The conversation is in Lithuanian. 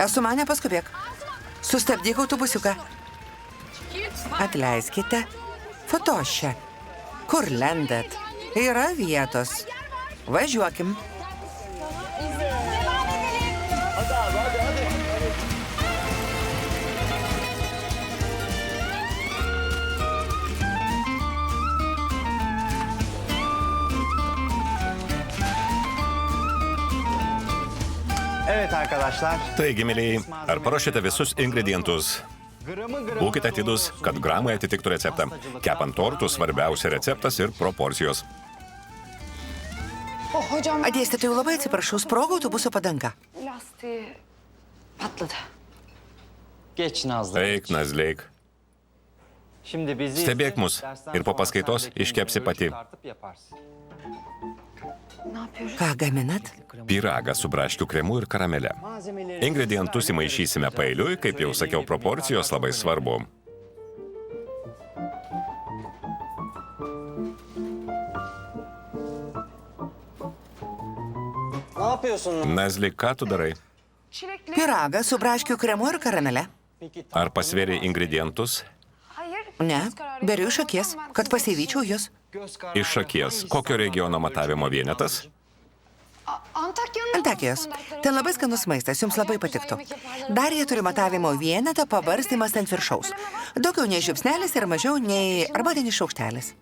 Esu mane, paskubėk. Sustabdyk autobusiuką. Atleiskite. Fotošė. Kur lendat? Yra vietos. Važiuokim. Evet arkadaşlar. Taigi, mėlyjei, ar paruošėte visus ingredientus? Būkite atidus, kad gramai atitiktų receptą. Kepant tortus svarbiausia receptas ir proporcijos. Dėstytojų labai atsiprašau, sprogo autobuso padanga. Lastiği patladı. Geç Nazlı. Eik, Nazleik. Şimdi bizi Stebėk mus ir po paskaitos iškepsi pati. Ne yapıyoruz? Ką gaminat? Pyragą su braškių kremu ir karamele. Ingredientus įmaišysime paeiliui, kaip jau sakiau, proporcijos labai svarbu. Ne yapıyorsun? Nazli, ką tu darai? Çilekli. Pyragą su braškių kremu ir karamele. Ar pasvėrė ingredientus? Hayır. Ne, göz kararı beriu iš yapıyorum. akies, Tamamen kad kızım. pasivyčiau jūs. Iš akies. Kokio regiono matavimo vienetas? Antakya'nın Antakijos. Ten labai skanus maistas, jums labai patiktų. Dar jie turi matavimo vienetą pabarstymas ant viršaus. Daugiau nei žiupsnelis ir mažiau nei arbatinis šaukštelis.